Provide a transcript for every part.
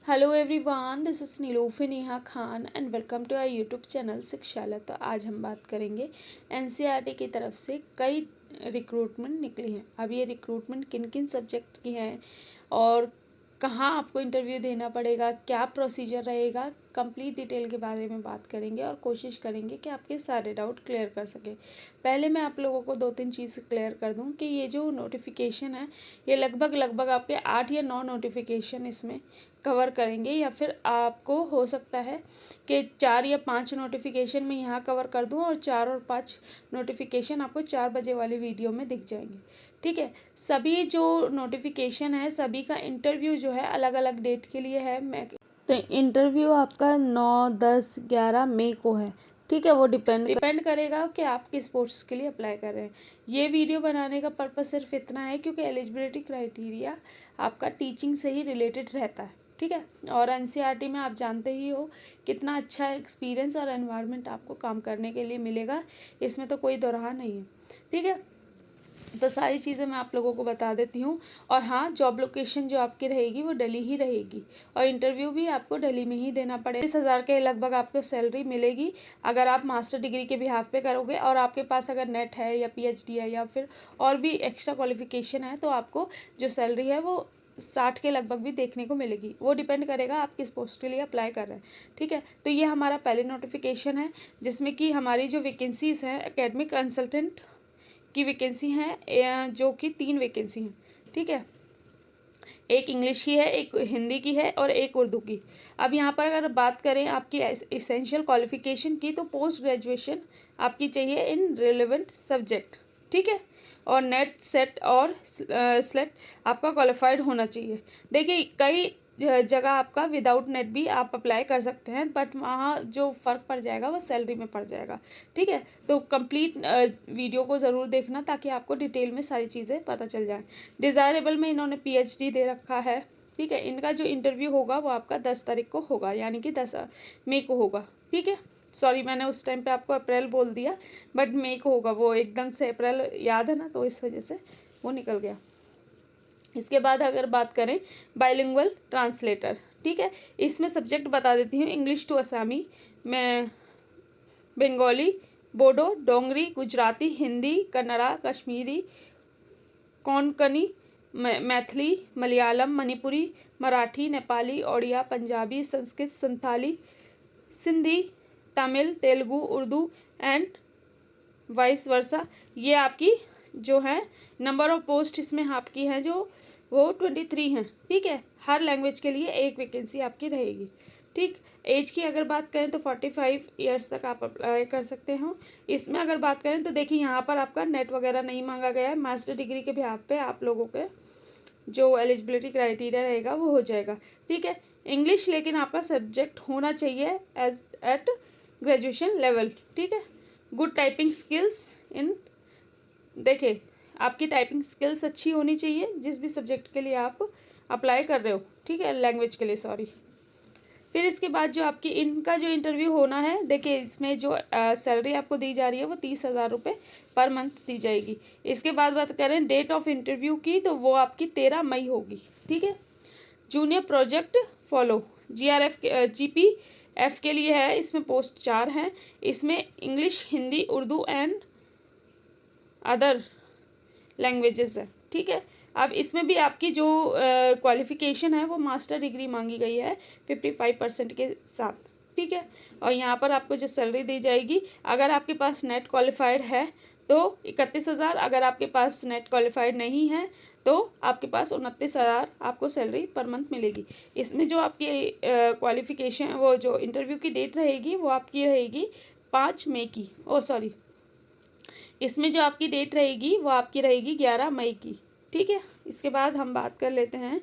Hello everyone, this is Nilofar Neha Khan and welcome to our YouTube channel Shikshalaya. तो आज हम बात करेंगे एनसीईआरटी की तरफ से कई रिक्रूटमेंट निकली हैं। अब ये रिक्रूटमेंट किन किन सब्जेक्ट की हैं और कहाँ आपको इंटरव्यू देना पड़ेगा, क्या प्रोसीजर रहेगा, कंप्लीट डिटेल के बारे में बात करेंगे और कोशिश करेंगे कि आपके सारे डाउट क्लियर कर सके। पहले मैं आप लोगों को 2-3 चीज़ क्लियर कर दूं कि ये जो नोटिफिकेशन है ये लगभग आपके 8 या 9 नोटिफिकेशन इसमें कवर करेंगे, या फिर आपको हो सकता है कि 4 या 5 नोटिफिकेशन मैं यहाँ कवर कर दूँ और 4 और 5 नोटिफिकेशन आपको 4 बजे वाली वीडियो में दिख जाएंगे। ठीक है, सभी जो नोटिफिकेशन है सभी का इंटरव्यू जो है अलग अलग डेट के लिए है। मैं तो इंटरव्यू आपका 9, 10, 11 मई को है। ठीक है, वो डिपेंड करेगा कि आप किस पोस्ट के लिए अप्लाई कर रहे हैं। ये वीडियो बनाने का पर्पस सिर्फ इतना है क्योंकि एलिजिबिलिटी क्राइटेरिया आपका टीचिंग से ही रिलेटेड रहता है। ठीक है, और एनसीईआरटी में आप जानते ही हो कितना अच्छा एक्सपीरियंस और एनवायरनमेंट आपको काम करने के लिए मिलेगा, इसमें तो कोई दोराहा नहीं है। ठीक है, तो सारी चीज़ें मैं आप लोगों को बता देती हूँ। और हाँ, जॉब लोकेशन जो आपकी रहेगी वो दिल्ली ही रहेगी और इंटरव्यू भी आपको दिल्ली में ही देना पड़ेगा। 30,000 के लगभग आपको सैलरी मिलेगी अगर आप मास्टर डिग्री के बिहाफ पे करोगे, और आपके पास अगर नेट है या पीएचडी है या फिर और भी एक्स्ट्रा क्वालिफिकेशन है तो आपको जो सैलरी है वो 60 के लगभग भी देखने को मिलेगी। वो डिपेंड करेगा आप किस पोस्ट के लिए अप्लाई कर रहे हैं। ठीक है, तो ये हमारा पहले नोटिफिकेशन है जिसमें कि हमारी जो वैकेंसीज़ हैं एकेडमिक कंसल्टेंट की वैकेंसी हैं, जो कि 3 वैकेंसी हैं। ठीक है, एक इंग्लिश की है, एक हिंदी की है और एक उर्दू की। अब यहाँ पर अगर बात करें आपकी एसेंशियल क्वालिफिकेशन की तो पोस्ट ग्रेजुएशन आपकी चाहिए इन रिलेवेंट सब्जेक्ट। ठीक है, और नेट सेट और स्लेट आपका क्वालिफाइड होना चाहिए। देखिए, कई जगह आपका विदाउट नेट भी आप अप्लाई कर सकते हैं, बट वहाँ जो फ़र्क पड़ जाएगा वो सैलरी में पड़ जाएगा। ठीक है, तो कंप्लीट वीडियो को ज़रूर देखना ताकि आपको डिटेल में सारी चीज़ें पता चल जाए। डिज़ायरेबल में इन्होंने पीएचडी दे रखा है। ठीक है, इनका जो इंटरव्यू होगा वो आपका 10 तारीख को होगा, यानी कि 10 मई को होगा। ठीक है, सॉरी मैंने उस टाइम पे आपको अप्रैल बोल दिया, बट मई को होगा। वो एकदम से अप्रैल याद है ना, तो इस वजह से वो निकल गया। इसके बाद अगर बात करें बाइलिंगुअल ट्रांसलेटर। ठीक है, इसमें सब्जेक्ट बता देती हूँ। इंग्लिश टू असमी में Bengali, Bodo, Dogri, Gujarati, Hindi, Kannada, Kashmiri, Konkani, Maithili, Malayalam, Manipuri, Marathi, Nepali, Odia, Punjabi, Sanskrit, Santali, Sindhi, Tamil, Telugu, Urdu and vice versa. ये आपकी जो है नंबर ऑफ पोस्ट इसमें आपकी हैं जो वो 23 हैं। ठीक है, हर लैंग्वेज के लिए एक वैकेंसी आपकी रहेगी। ठीक, एज की अगर बात करें तो 45 ईयर्स तक आप अप्लाई कर सकते हो। इसमें अगर बात करें तो देखिए यहाँ पर आपका नेट वगैरह नहीं मांगा गया है। मास्टर डिग्री के बिहाफ पे आप लोगों के जो एलिजिबिलिटी क्राइटेरिया रहेगा वो हो जाएगा। ठीक है, इंग्लिश लेकिन आपका सब्जेक्ट होना चाहिए एज एट ग्रेजुएशन लेवल। ठीक है, गुड टाइपिंग स्किल्स इन, देखिए आपकी टाइपिंग स्किल्स अच्छी होनी चाहिए जिस भी सब्जेक्ट के लिए आप अप्लाई कर रहे हो। ठीक है, लैंग्वेज के लिए, सॉरी। फिर इसके बाद जो आपकी इनका जो इंटरव्यू होना है, देखिए इसमें जो सैलरी आपको दी जा रही है वो 30,000 रुपये पर मंथ दी जाएगी। इसके बाद बात करें डेट ऑफ इंटरव्यू की तो वो आपकी 13 मई होगी। ठीक है, junior project follow GRF GPF के लिए है। इसमें पोस्ट 4 हैं। इसमें English, Hindi, Urdu and other languages है। ठीक है, अब इसमें भी आपकी जो क्वालिफिकेशन है वो मास्टर डिग्री मांगी गई है 55% के साथ। ठीक है, और यहाँ पर आपको जो सैलरी दी जाएगी, अगर आपके पास नेट क्वालिफाइड है तो 31,000, अगर आपके पास नेट क्वालिफाइड नहीं है तो आपके पास 29,000 आपको सैलरी पर मंथ मिलेगी। इसमें जो आपकी क्वालिफिकेशन वो जो इंटरव्यू की डेट रहेगी वो आपकी रहेगी 5 मई की, ओ सॉरी, इसमें जो आपकी डेट रहेगी वो आपकी रहेगी 11 मई की। ठीक है, इसके बाद हम बात कर लेते हैं,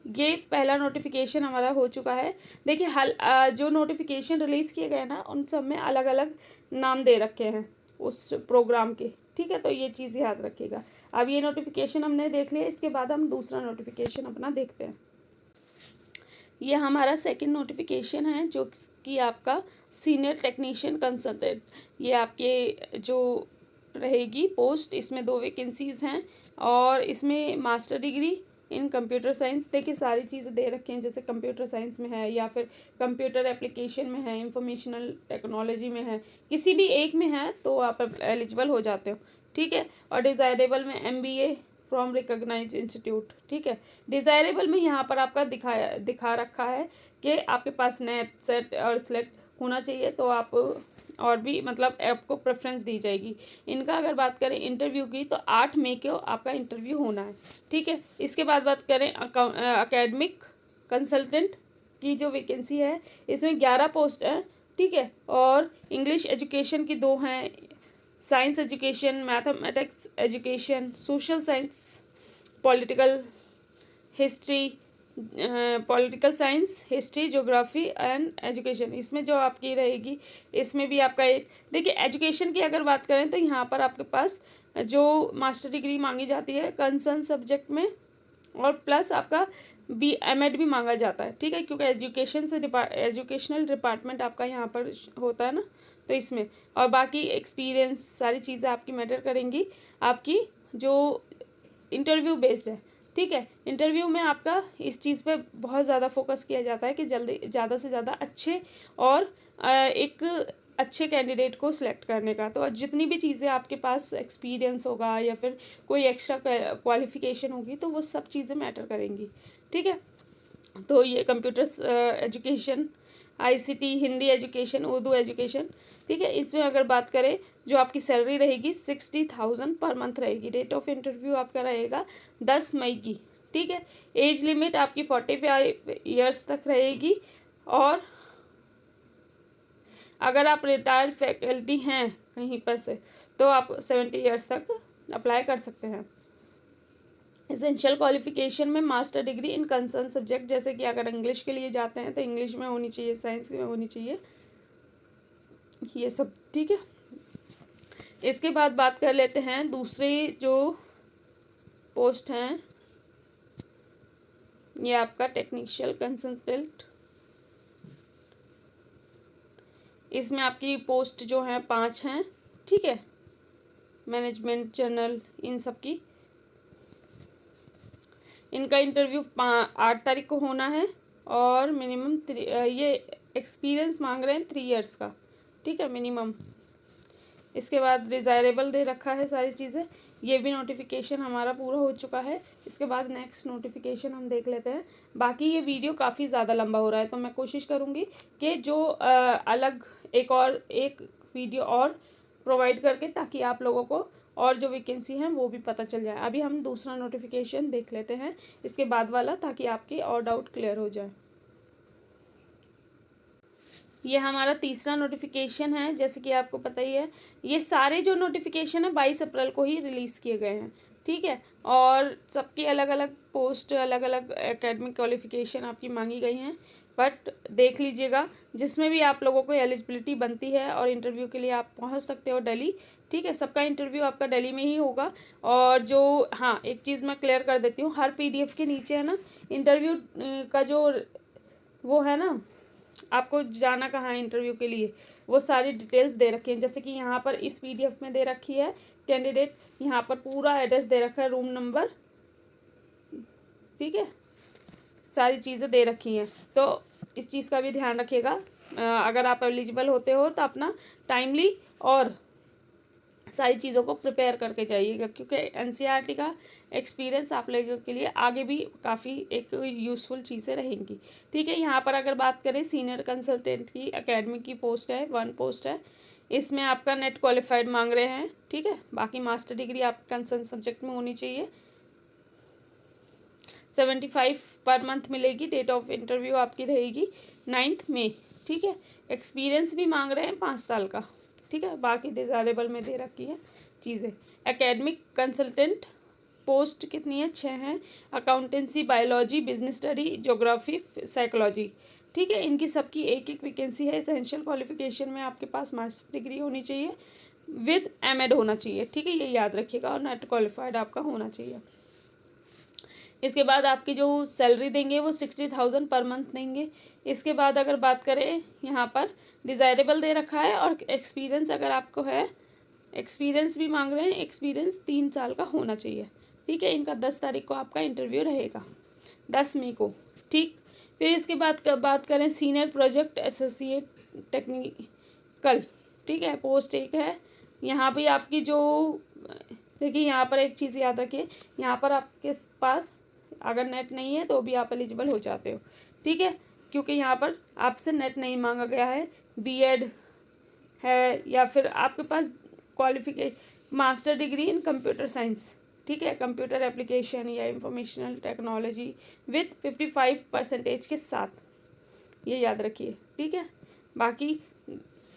ये पहला नोटिफिकेशन हमारा हो चुका है। देखिए जो नोटिफिकेशन रिलीज़ किए गए ना उन सब में अलग अलग नाम दे रखे हैं उस प्रोग्राम के। ठीक है, तो ये चीज़ याद रखिएगा। अब ये नोटिफिकेशन हमने देख लिया, इसके बाद हम दूसरा नोटिफिकेशन अपना देखते हैं। ये हमारा सेकंड नोटिफिकेशन है जो कि आपका सीनियर टेक्नीशियन कंसल्टेंट, ये आपके जो रहेगी पोस्ट, इसमें 2 वैकेंसीज़ हैं और इसमें master degree in computer science. देखिए सारी चीज़ें दे रखे हैं, जैसे कंप्यूटर साइंस में है या फिर कंप्यूटर एप्लीकेशन में है, इंफॉर्मेशनल टेक्नोलॉजी में है, किसी भी एक में है तो आप एलिजिबल हो जाते हो, ठीक है। और डिज़ायरेबल में MBA फ्रॉम रिकॉग्नाइज्ड इंस्टीट्यूट, ठीक है। डिज़ायरेबल में यहाँ पर आपका दिखा रखा है कि आपके पास नेट सेट और सेलेक्ट होना चाहिए, तो आप और भी मतलब आपको प्रेफरेंस दी जाएगी। इनका अगर बात करें इंटरव्यू की तो 8 मई को आपका इंटरव्यू होना है, ठीक है। इसके बाद बात करें एकेडमिक कंसल्टेंट की जो वैकेंसी है, इसमें 11 पोस्ट है, ठीक है। और इंग्लिश एजुकेशन की 2 हैं, science education, mathematics education, social science, political history, political science, history, geography and education, इसमें जो आपकी रहेगी, इसमें भी आपका एक देखिए एजुकेशन की अगर बात करें तो यहाँ पर आपके पास जो मास्टर डिग्री मांगी जाती है कंसर्न सब्जेक्ट में, और प्लस आपका MAd भी मांगा जाता है, ठीक है, क्योंकि एजुकेशन से एजुकेशनल डिपार्टमेंट आपका यहाँ पर होता है ना, तो इसमें और बाकी एक्सपीरियंस सारी चीज़ें आपकी मैटर करेंगी, आपकी जो इंटरव्यू बेस्ड है, ठीक है। इंटरव्यू में आपका इस चीज़ पे बहुत ज़्यादा फोकस किया जाता है कि जल्दी ज़्यादा से ज़्यादा अच्छे और एक अच्छे कैंडिडेट को सिलेक्ट करने का। तो जितनी भी चीज़ें आपके पास एक्सपीरियंस होगा या फिर कोई एक्स्ट्रा क्वालिफिकेशन होगी तो वो सब चीज़ें मैटर करेंगी, ठीक है। तो ये computer education, ICT, Hindi education, Urdu education, ठीक है। इसमें अगर बात करें जो आपकी सैलरी रहेगी 60,000 पर मंथ रहेगी। डेट ऑफ इंटरव्यू आपका रहेगा 10 मई की, ठीक है। एज लिमिट आपकी 45 ईयर्स तक रहेगी, और अगर आप रिटायर्ड फैकल्टी हैं कहीं पर से तो आप 70 ईयर्स तक अप्लाई कर सकते हैं। एसेंशियल क्वालिफिकेशन में मास्टर डिग्री इन कंसर्न सब्जेक्ट, जैसे कि अगर इंग्लिश के लिए जाते हैं तो इंग्लिश में होनी चाहिए, साइंस में होनी चाहिए, ये सब, ठीक है। इसके बाद बात कर लेते हैं दूसरी जो पोस्ट हैं, ये आपका टेक्निशियल कंसल्टेंट। इसमें आपकी पोस्ट जो है 5 हैं, ठीक है। मैनेजमेंट जर्नल इन सब की, इनका इंटरव्यू 8 तारीख को होना है, और मिनिमम ये एक्सपीरियंस मांग रहे हैं 3 ईयर्स का, ठीक है, मिनिमम। इसके बाद डिज़ायरेबल दे रखा है सारी चीज़ें। ये भी नोटिफिकेशन हमारा पूरा हो चुका है। इसके बाद नेक्स्ट नोटिफिकेशन हम देख लेते हैं। बाकी ये वीडियो काफ़ी ज़्यादा लंबा हो रहा है, तो मैं कोशिश करूँगी कि जो अलग एक वीडियो और प्रोवाइड करके, ताकि आप लोगों को और जो वैकेंसी हैं वो भी पता चल जाए। अभी हम दूसरा नोटिफिकेशन देख लेते हैं इसके बाद वाला, ताकि आपके और डाउट क्लियर हो जाए। ये हमारा तीसरा नोटिफिकेशन है, जैसे कि आपको पता ही है ये सारे जो नोटिफिकेशन है 22 अप्रैल को ही रिलीज़ किए गए हैं, ठीक है। और सबकी अलग अलग पोस्ट, अलग अलग एकेडमिक क्वालिफिकेशन आपकी मांगी गई हैं, बट देख लीजिएगा जिसमें भी आप लोगों को एलिजिबिलिटी बनती है और इंटरव्यू के लिए आप पहुंच सकते हो दिल्ली, ठीक है। सबका इंटरव्यू आपका दिल्ली में ही होगा। और जो हाँ, एक चीज़ मैं क्लियर कर देती हूँ, हर PDF के नीचे है ना इंटरव्यू का जो वो है ना, आपको जाना कहाँ है इंटरव्यू के लिए, वो सारी डिटेल्स दे रखी हैं। जैसे कि यहाँ पर इस PDF में दे रखी है कैंडिडेट, यहाँ पर पूरा एड्रेस दे रखा है, रूम नंबर, ठीक है, सारी चीज़ें दे रखी हैं। तो इस चीज़ का भी ध्यान रखिएगा। अगर आप एलिजिबल होते हो तो अपना टाइमली और सारी चीज़ों को प्रिपेयर करके जाइएगा, क्योंकि NCERT का एक्सपीरियंस आप लोगों के लिए आगे भी काफ़ी एक यूज़फुल चीज़ें रहेंगी, ठीक है। यहाँ पर अगर बात करें सीनियर कंसल्टेंट की एकेडमी की पोस्ट है, 1 पोस्ट है। इसमें आपका नेट क्वालिफाइड मांग रहे हैं, ठीक है। बाकी मास्टर डिग्री आप कंसर्न सब्जेक्ट में होनी चाहिए। 75 पर मंथ मिलेगी। डेट ऑफ इंटरव्यू आपकी रहेगी 9 मई, ठीक है। एक्सपीरियंस भी मांग रहे हैं 5 साल का, ठीक है। बाकी डिज़ायरेबल में दे रखी है चीज़ें। एकेडमिक कंसल्टेंट पोस्ट कितनी है? 6 हैं। Accountancy, biology, business study, geography, psychology, ठीक है। इनकी सबकी एक एक वैकेंसी है। एसेंशियल क्वालिफिकेशन में आपके पास मास्टर डिग्री होनी चाहिए विद MAd होना चाहिए, ठीक है, ये याद रखिएगा। और नेट क्वालिफाइड आपका होना चाहिए। इसके बाद आपकी जो सैलरी देंगे वो 60,000 पर मंथ देंगे। इसके बाद अगर बात करें, यहाँ पर डिज़ायरेबल दे रखा है, और एक्सपीरियंस अगर आपको है, एक्सपीरियंस भी मांग रहे हैं, एक्सपीरियंस 3 साल का होना चाहिए, ठीक है। इनका 10 तारीख को आपका इंटरव्यू रहेगा, 10 मई को, ठीक। फिर इसके बाद बात करें सीनियर प्रोजेक्ट एसोसिएट टेक्निकल, ठीक है, पोस्ट एक है। यहाँ भी आपकी जो, देखिए यहाँ पर एक चीज़ याद रखिए, यहाँ पर आपके पास अगर नेट नहीं है तो भी आप एलिजिबल हो जाते हो, ठीक है, क्योंकि यहाँ पर आपसे नेट नहीं मांगा गया है। बीएड है या फिर आपके पास qualification master degree in computer science, ठीक है, कंप्यूटर एप्लीकेशन या इंफॉर्मेशनल टेक्नोलॉजी विथ 55% के साथ, ये याद रखिए, ठीक है। बाकी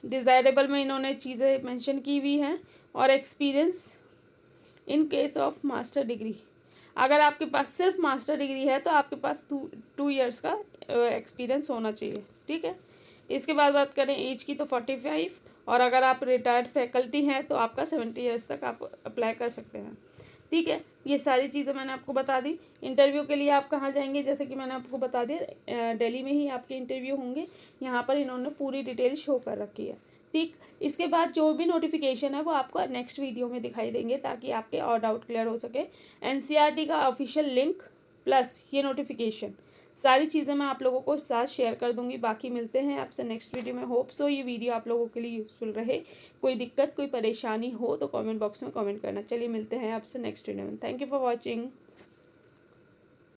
डिज़ायरेबल में इन्होंने चीज़ें मेंशन की हुई हैं, और experience in case of master degree, अगर आपके पास सिर्फ मास्टर डिग्री है तो आपके पास 2 ईयर्स का एक्सपीरियंस होना चाहिए, ठीक है। इसके बाद बात करें एज की तो 45, और अगर आप रिटायर्ड फैकल्टी हैं तो आपका 70 ईयर्स तक आप अप्लाई कर सकते हैं, ठीक है। ये सारी चीज़ें मैंने आपको बता दी। इंटरव्यू के लिए आप कहाँ जाएंगे, जैसे कि मैंने आपको बता दिया, दिल्ली में ही आपके इंटरव्यू होंगे। यहाँ पर इन्होंने पूरी डिटेल शो कर रखी है, ठीक। इसके बाद जो भी नोटिफिकेशन है वो आपको नेक्स्ट वीडियो में दिखाई देंगे, ताकि आपके और डाउट क्लियर हो सके। एनसीईआरटी का ऑफिशियल लिंक प्लस ये नोटिफिकेशन, सारी चीज़ें मैं आप लोगों को साथ शेयर कर दूंगी। बाकी मिलते हैं आपसे नेक्स्ट वीडियो में। होप सो ये वीडियो आप लोगों के लिए यूज़फुल रहे। कोई दिक्कत, कोई परेशानी हो तो कमेंट बॉक्स में कमेंट करना। चलिए मिलते हैं आपसे नेक्स्ट वीडियो में। Thank you for watching.